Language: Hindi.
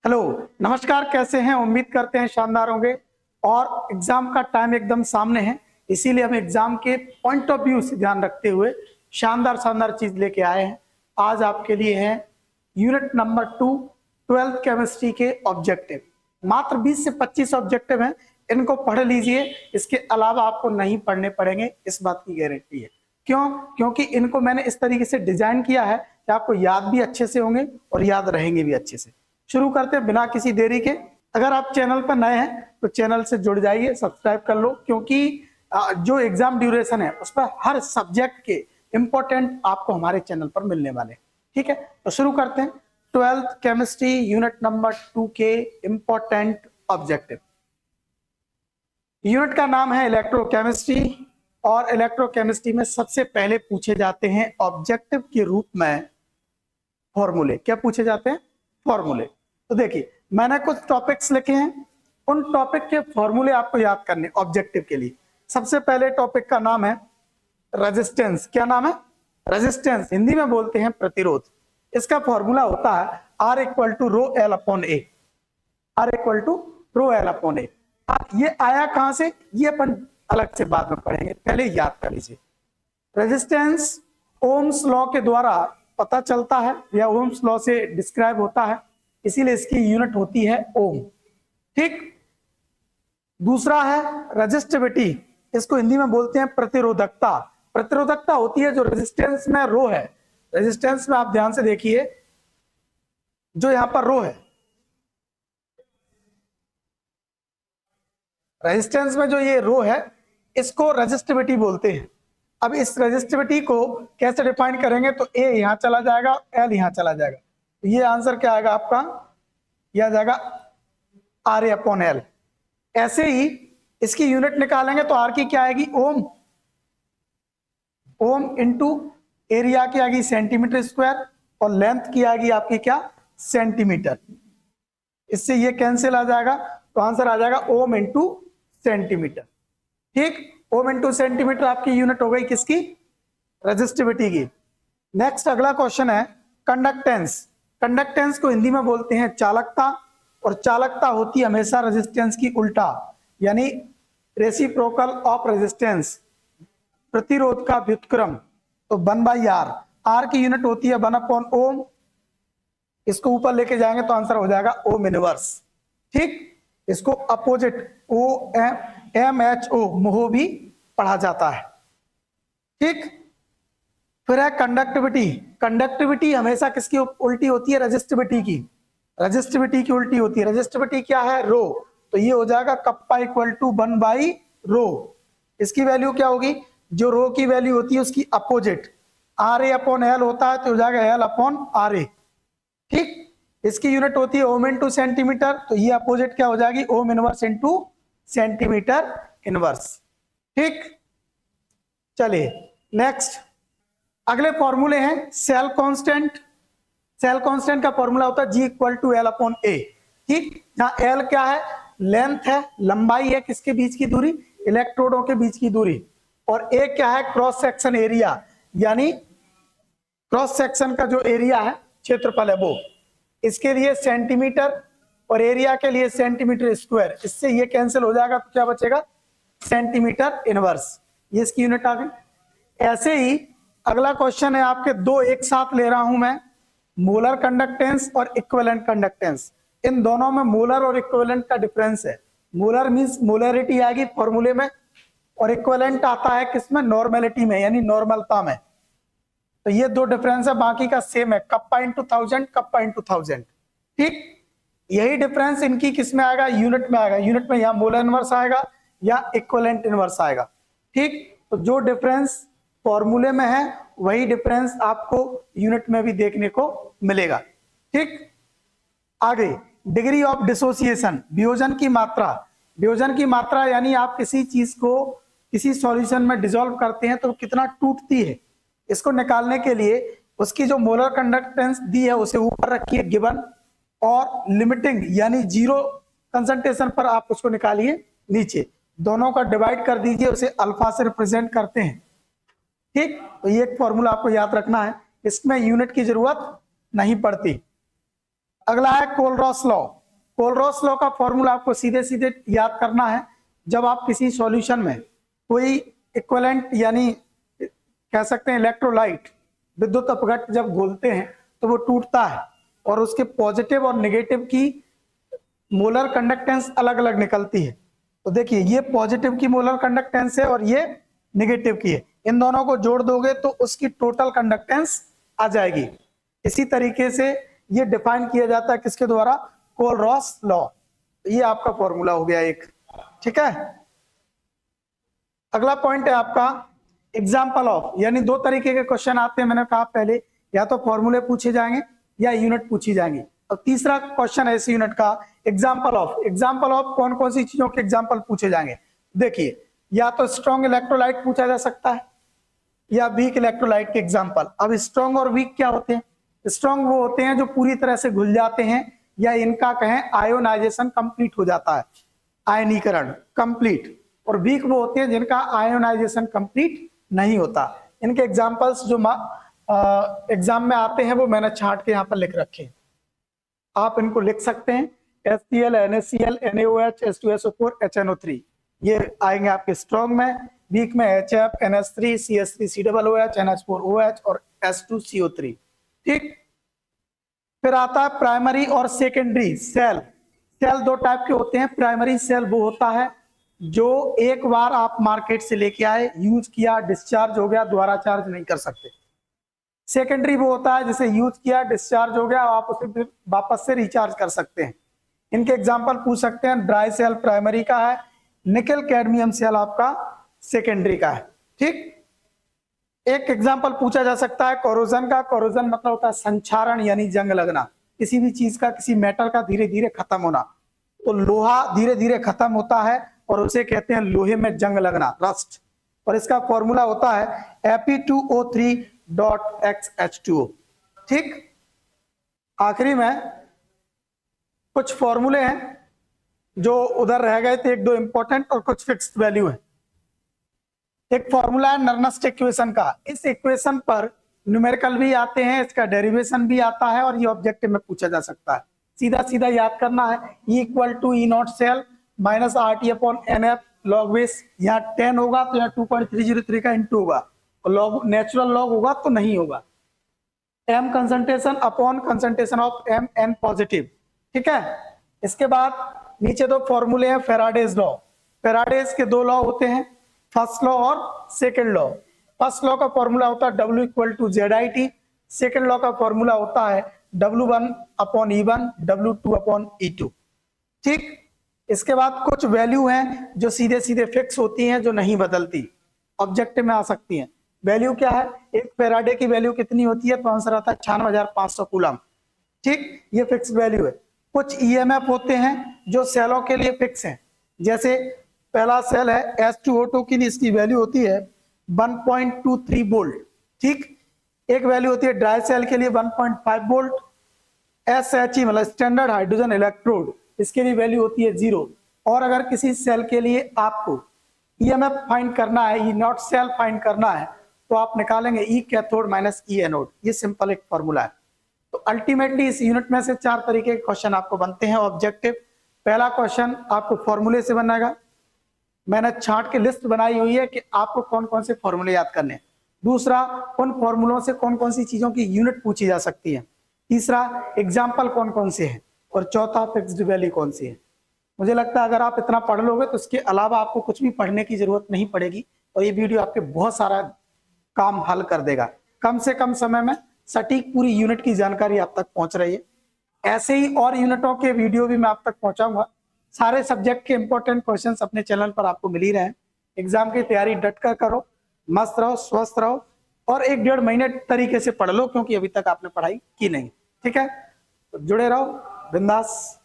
हेलो, नमस्कार। कैसे हैं? उम्मीद करते हैं शानदार होंगे। और एग्जाम का टाइम एकदम सामने है, इसीलिए हम एग्जाम के पॉइंट ऑफ व्यू से ध्यान रखते हुए शानदार शानदार चीज लेके आए हैं। आज आपके लिए है यूनिट नंबर 2 12th केमिस्ट्री के ऑब्जेक्टिव। मात्र 20 से 25 ऑब्जेक्टिव हैं, इनको पढ़ लीजिए। इसके अलावा आपको नहीं पढ़ने पड़ेंगे, इस बात की गारंटी है। क्यों? क्योंकि इनको मैंने इस तरीके से डिजाइन किया है कि आपको याद भी अच्छे से होंगे और याद रहेंगे भी अच्छे से। शुरू करते हैं बिना किसी देरी के। अगर आप चैनल पर नए हैं तो चैनल से जुड़ जाइए, सब्सक्राइब कर लो, क्योंकि जो एग्जाम ड्यूरेशन है उस पर हर सब्जेक्ट के इंपॉर्टेंट आपको हमारे चैनल पर मिलने वाले। ठीक है, तो शुरू करते हैं 12th केमिस्ट्री यूनिट नंबर 2 के इंपॉर्टेंट ऑब्जेक्टिव। यूनिट का नाम है इलेक्ट्रोकेमिस्ट्री और इलेक्ट्रोकेमिस्ट्री में सबसे पहले पूछे जाते हैं ऑब्जेक्टिव के रूप में फॉर्मूले। क्या पूछे जाते हैं? फॉर्मूले। तो देखिए, मैंने कुछ टॉपिक्स लिखे हैं, उन टॉपिक के फॉर्मूले आपको याद करने ऑब्जेक्टिव के लिए। सबसे पहले टॉपिक का नाम है रेजिस्टेंस। क्या नाम है? रेजिस्टेंस, हिंदी में बोलते हैं प्रतिरोध। इसका फॉर्मूला होता है R equal to rho L upon A. R equal to rho L upon A. ये आया कहां से, ये अपन अलग से बाद में पढ़ेंगे, पहले याद कर लीजिए। रेजिस्टेंस ओम्स लॉ के द्वारा पता चलता है या ओम्स लॉ से डिस्क्राइब होता है, इसीलिए इसकी यूनिट होती है ओम। ठीक। दूसरा है रेजिस्टिविटी, इसको हिंदी में बोलते हैं प्रतिरोधकता। प्रतिरोधकता होती है जो रेजिस्टेंस में रो है। रेजिस्टेंस में आप ध्यान से देखिए, जो यहां पर रो है, रेजिस्टेंस में जो ये रो है, इसको रेजिस्टिविटी बोलते हैं। अब इस रेजिस्टिविटी को कैसे डिफाइन करेंगे, तो ए यहां चला जाएगा, एल यहां चला जाएगा, तो ये आंसर क्या आएगा आपका? यह आ जाएगा आर ए अपॉन एल। ऐसे ही इसकी यूनिट निकालेंगे तो आर की क्या आएगी? ओम। ओम इंटू एरिया की आएगी सेंटीमीटर स्क्वायर और लेंथ की आएगी आपकी क्या? सेंटीमीटर। इससे ये कैंसिल आ जाएगा, तो आंसर आ जाएगा ओम इंटू सेंटीमीटर। ठीक, ओम इंटू सेंटीमीटर आपकी यूनिट हो गई किसकी? रेजिस्टिविटी की। नेक्स्ट अगला क्वेश्चन है कंडक्टेंस। कंडक्टेंस को हिंदी में बोलते हैं चालकता, और चालकता होती है हमेशा रेजिस्टेंस की उल्टा, यानी रेसिप्रोकल ऑफ रेजिस्टेंस, प्रतिरोध का व्युत्क्रम। तो 1/r, r की यूनिट होती है 1 अपॉन ओम। इसको ऊपर लेके जाएंगे तो आंसर हो जाएगा ओम इनवर्स। ठीक, इसको अपोजिट OMHO मोह भी पढ़ा जाता है। ठीक, फिर है कंडक्टिविटी। कंडक्टिविटी हमेशा किसकी उल्टी होती है? रेजिस्टिविटी की। रेजिस्टिविटी की उल्टी होती है। रेजिस्टिविटी क्या है? रो। तो ये हो जाएगा कप्पा इक्वल टू 1/रो। इसकी वैल्यू क्या होगी? जो रो की वैल्यू होती है उसकी अपोजिट RA अपॉन एल होता है, तो हो जाएगा एल अपॉन RA। ठीक, इसकी यूनिट होती है ओम इंटू सेंटीमीटर, तो ये अपोजिट क्या हो जाएगी? Ohm inverse into centimetre inverse. ठीक, चलिए नेक्स्ट अगले फॉर्मूले हैं सेल कांस्टेंट। सेल कांस्टेंट का फॉर्मूला होता है G equal to L upon A. ठीक, जहां एल क्या है? लेंथ है, लंबाई है, किसके बीच की दूरी? इलेक्ट्रोडों के बीच की दूरी। और ए क्या है? क्रॉस सेक्शन एरिया, यानी क्रॉस सेक्शन का जो एरिया है, क्षेत्रफल है वो। इसके लिए सेंटीमीटर और एरिया के लिए सेंटीमीटर स्क्वायर। इससे ये कैंसिल हो जाएगा, तो क्या बचेगा? Centimetre inverse. ये इसकी यूनिट आ गई। ऐसे ही अगला क्वेश्चन है आपके, दो एक साथ ले रहा हूं मैं, मोलर कंडक्टेंस और इक्विवेलेंट कंडक्टेंस। इन दोनों में मोलर और इक्विवेलेंट का डिफरेंस है। मोलर मींस मोलरिटी आएगी फॉर्मूले में, और इक्विवेलेंट आता है किसमें? नॉर्मेलिटी में, यानी नॉर्मलता में। तो ये दो डिफरेंस है, बाकी का सेम है, कप्पा इंटू 1000, कप्पा इंटू 1000। ठीक, यही डिफरेंस इनकी किस में आएगा? यूनिट में आएगा। यूनिट में या मोलर इनवर्स आएगा या इक्विवेलेंट इनवर्स आएगा। ठीक, तो जो डिफरेंस फॉर्मूले में है वही डिफरेंस आपको यूनिट में भी देखने को मिलेगा। ठीक, आगे डिग्री ऑफ डिसोसिएशन, वियोजन की मात्रा। वियोजन की मात्रा यानी आप किसी चीज को किसी सॉल्यूशन में डिसॉल्व करते हैं तो कितना टूटती है, इसको निकालने के लिए उसकी जो मोलर कंडक्टेंस दी है उसे ऊपर रखिए गिवन, और लिमिटिंग यानी 0 कंसंट्रेशन पर आप उसको निकालिए नीचे। दोनों का डिवाइड कर दीजिए, उसे अल्फा से रिप्रेजेंट करते हैं। ठीक, तो ये एक फॉर्मूला आपको याद रखना है, इसमें यूनिट की जरूरत नहीं पड़ती। अगला है कोलरॉस लॉ। कोलरॉस लॉ का फॉर्मूला आपको सीधे सीधे याद करना है। जब आप किसी सॉल्यूशन में कोई इक्विवेलेंट यानी कह सकते हैं इलेक्ट्रोलाइट विद्युत अपघट जब घोलते हैं तो वो टूटता है और उसके पॉजिटिव और नेगेटिव की मोलर कंडक्टेंस अलग अलग निकलती है। तो देखिए ये पॉजिटिव की मोलर कंडक्टेंस है और ये नेगेटिव की है, इन दोनों को जोड़ दोगे तो उसकी टोटल कंडक्टेंस आ जाएगी। इसी तरीके से ये डिफाइन किया जाता है किसके द्वारा, कोलरॉस लॉ। ये आपका फॉर्मूला हो गया एक, ठीक है। अगला पॉइंट है आपका एग्जाम्पल ऑफ, यानी दो तरीके के क्वेश्चन आते हैं, मैंने कहा पहले, या तो फॉर्मूले पूछे जाएंगे या यूनिट पूछी जाएंगी। और तीसरा क्वेश्चन है इस यूनिट का एग्जाम्पल ऑफ। एग्जाम्पल ऑफ कौन कौन सी चीजों के एग्जाम्पल पूछे जाएंगे, देखिए या तो स्ट्रॉन्ग इलेक्ट्रोलाइट पूछा जा सकता है या वीक इलेक्ट्रोलाइट के एग्जाम्पल। अब स्ट्रॉन्ग और वीक क्या होते हैं, स्ट्रॉन्ग वो होते हैं जो पूरी तरह से घुल जाते हैं या इनका कहें आयोनाइजेशन कंप्लीट हो जाता है, आयनीकरण कंप्लीट, और वीक वो होते हैं जिनका आयोनाइजेशन कंप्लीट नहीं होता। इनके एग्जाम्पल्स जो एग्जाम में आते हैं वो मैंने छांट के यहाँ पर लिख रखे हैं, आप इनको लिख सकते हैं। HCl, NaCl, NaOH, H2SO4, HNO3 ये आएंगे आपके स्ट्रॉन्ग में। वीक में HF, NH3, CH3, COOH, NH4OH और H2CO3, ठीक। फिर आता है प्राइमरी और सेकेंडरी सेल। सेल दो टाइप के होते हैं। प्राइमरी सेल वो होता है जो एक बार आप मार्केट से लेके आए, यूज किया, डिस्चार्ज हो गया, दोबारा चार्ज नहीं कर सकते। सेकेंडरी वो होता है जिसे यूज किया, डिस्चार्ज हो गया, आप उसे फिर वापस से रिचार्ज कर सकते हैं। इनके एग्जांपल पूछ सकते हैं, ड्राई सेल प्राइमरी का है, निकल कैडमियम सेल आपका सेकेंडरी का है, ठीक। एक एग्जांपल पूछा जा सकता है कोरोजन का। कोरोजन मतलब होता है संक्षारण यानी जंग लगना, किसी भी चीज का, किसी मेटल का धीरे धीरे खत्म होना। तो लोहा धीरे धीरे खत्म होता है और उसे कहते हैं लोहे में जंग लगना, रस्ट। और इसका फॉर्मूला होता है Fe2O3.XH2O, ठीक। आखिरी में कुछ फॉर्मूले हैं जो उधर रह गए थे, एक दो इंपॉर्टेंट और कुछ फिक्स्ड वैल्यू है। एक फॉर्मूला है नर्नस्ट इक्वेशन का। इस इक्वेशन पर न्यूमेरिकल भी आते हैं, इसका डेरिवेशन भी आता है और ये ऑब्जेक्टिव में पूछा जा सकता है। सीधा सीधा याद करना है, E = E0 cell minus RT/NF log base. यहाँ 10 होगा तो यहाँ 2.303 का इंटू होगा, और लॉग नेचुरल लॉग होगा तो नहीं होगा। M concentration upon concentration of Mn positive, ठीक है। इसके बाद नीचे दो फॉर्मूले हैं फेराडेज लॉ। फेराडेज के दो लॉ होते हैं, फर्स्ट लॉ और सेकंड लॉ। फर्स्ट लॉ का फॉर्मूला होता है W = ZIT, सेकंड लॉ का फॉर्मूला होता है W1/E1 W2/E2, ठीक। इसके बाद कुछ वैल्यू हैं जो सीधे सीधे फिक्स होती हैं, जो नहीं बदलती, ऑब्जेक्टिव में आ सकती हैं। वैल्यू क्या है, एक फेराडे की वैल्यू कितनी होती है, तो आंसर आता है 96,500 कूलम, ठीक। ये फिक्स वैल्यू है। कुछ EMF होते हैं जो सेलों के लिए फिक्स हैं, जैसे पहला सेल है H2O2 की, इसकी वैल्यू होती है 1.23 वोल्ट, ठीक। एक वैल्यू होती है ड्राई सेल के लिए 1.5 वोल्ट। SHE मतलब स्टैंडर्ड हाइड्रोजन इलेक्ट्रोड, इसके लिए वैल्यू होती है 0। और अगर किसी सेल के लिए आपको EMF फाइंड करना है, E0 सेल फाइंड करना है, तो आप निकालेंगे E cathode minus E anode. ये सिंपल एक फॉर्मूला है। तो अल्टीमेटली इस यूनिट में से 4 तरीके के क्वेश्चन आपको बनते हैं ऑब्जेक्टिव। पहला क्वेश्चन आपको फॉर्मूले से बनेगा, मैंने छांट के लिस्ट बनाई हुई है कि आपको कौन कौन से फॉर्मूले याद करने हैं। दूसरा, उन फॉर्मूलों से कौन कौन सी चीजों की यूनिट पूछी जा सकती है। तीसरा, एग्जाम्पल कौन कौन से हैं। और चौथा, फिक्स्ड वैल्यू कौन सी है। मुझे लगता है अगर आप इतना पढ़ लोगे तो इसके अलावा आपको कुछ भी पढ़ने की जरूरत नहीं पड़ेगी, और ये वीडियो आपके बहुत सारा काम हल कर देगा। कम से कम समय में सटीक पूरी यूनिट की जानकारी आप तक पहुंच रही है। ऐसे ही और यूनिटों के वीडियो भी मैं आप तक पहुंचाऊंगा। सारे सब्जेक्ट के इंपॉर्टेंट क्वेश्चंस अपने चैनल पर आपको मिल ही रहे हैं। एग्जाम की तैयारी डट कर करो, मस्त रहो, स्वस्थ रहो, और 1-1.5 महीने तरीके से पढ़ लो, क्योंकि अभी तक आपने पढ़ाई की नहीं, ठीक है। तो जुड़े रहो, बिंदास।